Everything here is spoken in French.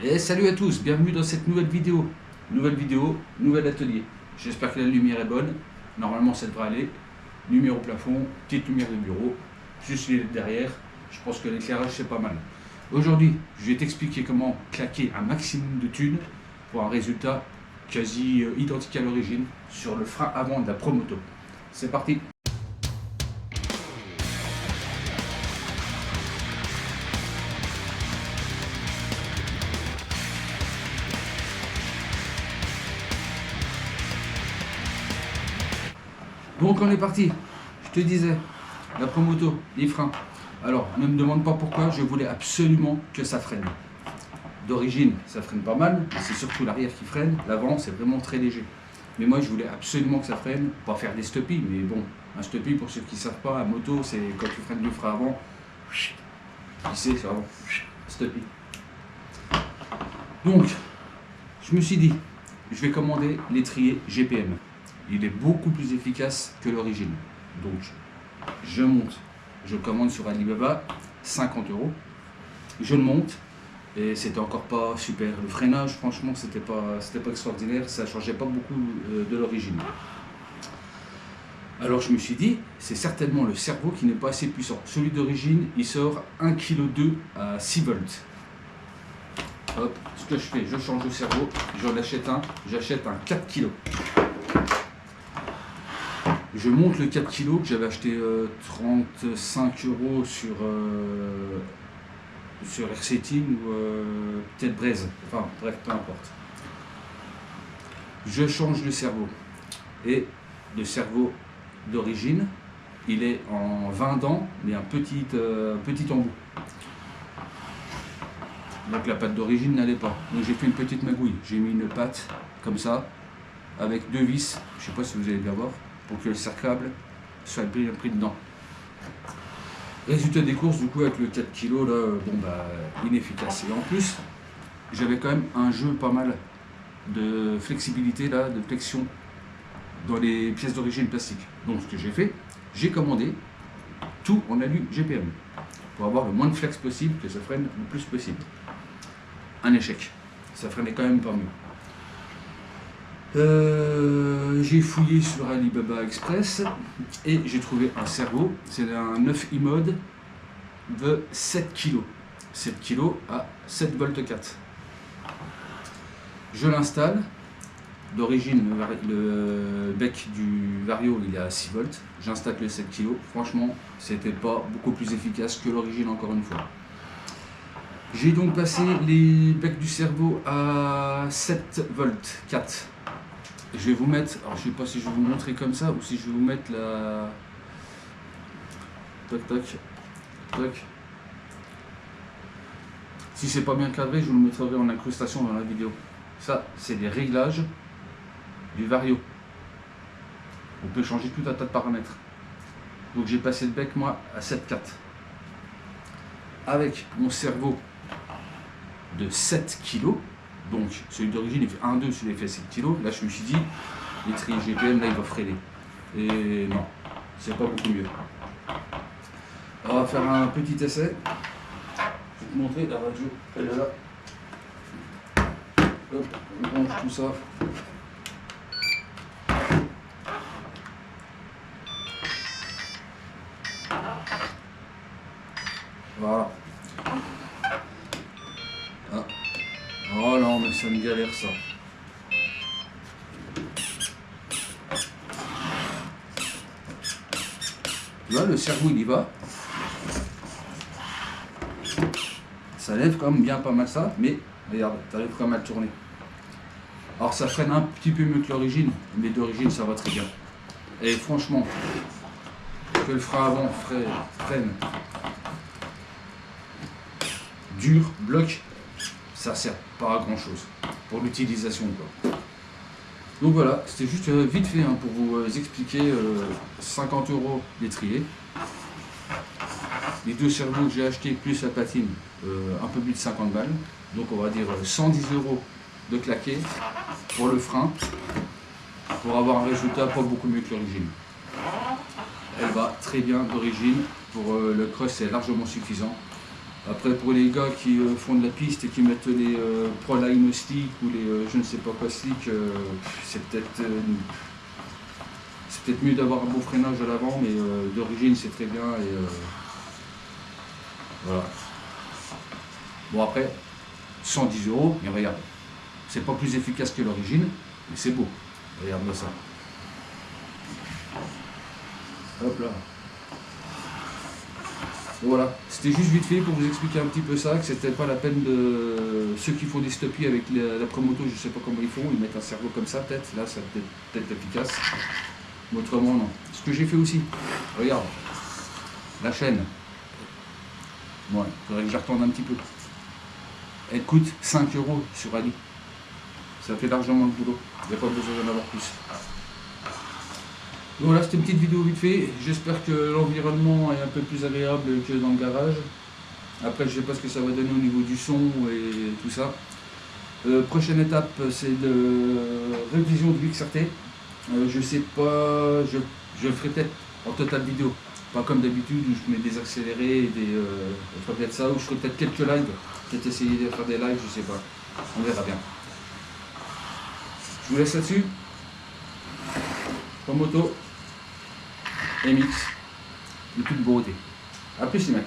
Et salut à tous, bienvenue dans cette nouvelle vidéo. Nouvel atelier. J'espère que la lumière est bonne. Normalement ça devrait aller. Lumière au plafond, petite lumière de bureau, juste les LED derrière. Je pense que l'éclairage c'est pas mal. Aujourd'hui, je vais t'expliquer comment claquer un maximum de thunes pour un résultat quasi identique à l'origine sur le frein avant de la Promoto. C'est parti. Donc on est parti, je te disais, la Promoto, les freins. Alors ne me demande pas pourquoi, je voulais absolument que ça freine. D'origine, ça freine pas mal, c'est surtout l'arrière qui freine, l'avant c'est vraiment très léger. Mais moi je voulais absolument que ça freine, pas faire des stoppies, mais bon, un stoppie pour ceux qui ne savent pas, à moto c'est quand tu freines du frein avant, tu sais, c'est vraiment stoppie. Donc, je me suis dit, je vais commander l'étrier GPM. Il est beaucoup plus efficace que l'origine. Donc, je monte, je commande sur Alibaba, 50 €. Je le monte et c'était encore pas super. Le freinage, franchement, c'était pas extraordinaire. Ça changeait pas beaucoup de l'origine. Alors, je me suis dit, c'est certainement le cerveau qui n'est pas assez puissant. Celui d'origine, il sort 1,2 kg à 6 volts. Hop, ce que je fais, je change de cerveau, j'en achète un, j'achète un 4 kg. Je monte le 4 kg que j'avais acheté 35 € sur RCting ou peut-être Braise, enfin bref, peu importe. Je change le cerveau et le cerveau d'origine, il est en 20 dents mais un petit embout. Donc la patte d'origine n'allait pas. Donc j'ai fait une petite magouille, j'ai mis une patte comme ça avec deux vis, je ne sais pas si vous allez bien voir, pour que le cercable soit bien pris dedans. Résultat des courses, du coup, avec le 4 kg, là, bon bah, inefficace. Et en plus, j'avais quand même un jeu pas mal de flexibilité, là, de flexion dans les pièces d'origine plastique. Donc, ce que j'ai fait, j'ai commandé tout en alu GPM pour avoir le moins de flex possible, que ça freine le plus possible. Un échec. Ça freinait quand même pas mieux. J'ai fouillé sur Alibaba Express et j'ai trouvé un cerveau, c'est un 9 e-mode de 7 kg. 7 kg à 7 volts 4. Je l'installe. D'origine, le bec du Vario il est à 6 volts. J'installe le 7 kg. Franchement, c'était pas beaucoup plus efficace que l'origine, encore une fois. J'ai donc passé les becs du cerveau à 7 volts 4. Je vais vous mettre, alors je sais pas si je vais vous montrer comme ça ou si je vais vous mettre la... Toc toc, toc. Si c'est pas bien cadré, je vous le mettrai en incrustation dans la vidéo. Ça, c'est les réglages du Vario. On peut changer tout un tas de paramètres. Donc j'ai passé le bec moi à 7,4. Avec mon cerveau de 7 kg. Donc celui d'origine il fait 1,2, celui il fait 7 kg. Là je me suis dit, l'étrier GPM là il va freiner. Et non, c'est pas beaucoup mieux. On va faire un petit essai. Je vais te montrer la radio, elle est là. Hop, on branche tout ça. Voilà. Ah. Oh non, mais ça me galère ça. Là, le cerveau il y va. Ça lève quand même bien pas mal ça, mais regarde, t'arrives quand même à le tourner. Alors ça freine un petit peu mieux que l'origine, mais d'origine ça va très bien. Et franchement, que le frein avant freine dur, bloc, ça sert pas à grand chose pour l'utilisation quoi. Donc voilà, c'était juste vite fait hein, pour vous expliquer 50 € l'étrier. Les deux cerveaux que j'ai achetés plus la patine, un peu plus de 50 balles. Donc on va dire 110 € de claquer pour le frein, pour avoir un résultat pas beaucoup mieux que l'origine. Elle va très bien d'origine, pour le cross c'est largement suffisant. Après, pour les gars qui font de la piste et qui mettent les Proline stick ou les je ne sais pas quoi stick, c'est peut-être mieux d'avoir un bon freinage à l'avant, mais d'origine c'est très bien. Et voilà. Bon, après, 110 €, et regarde, c'est pas plus efficace que l'origine, mais c'est beau. Regarde-moi ça. Hop là. Voilà, c'était juste vite fait pour vous expliquer un petit peu ça, que c'était pas la peine de ceux qui font des stoppies avec la Promoto, je sais pas comment ils font, ils mettent un servot comme ça peut-être, là ça peut être efficace, mais autrement non. Ce que j'ai fait aussi, regarde, la chaîne, ouais, il faudrait que je la retourne un petit peu. Elle coûte 5 € sur Ali, ça fait largement le boulot, il n'y a pas besoin d'en avoir plus. Donc voilà, c'était une petite vidéo vite fait. J'espère que l'environnement est un peu plus agréable que dans le garage. Après, je ne sais pas ce que ça va donner au niveau du son et tout ça. Prochaine étape, c'est de révision de l'XRT. Je sais pas, je le ferai peut-être en total vidéo. Pas comme d'habitude où je mets des accélérés et des. Je ferai peut-être ça, ou je ferai peut-être quelques lives. Peut-être essayer de faire des lives, je sais pas. On verra bien. Je vous laisse là-dessus. Promoto. MX, de toute beauté. A plus les mecs.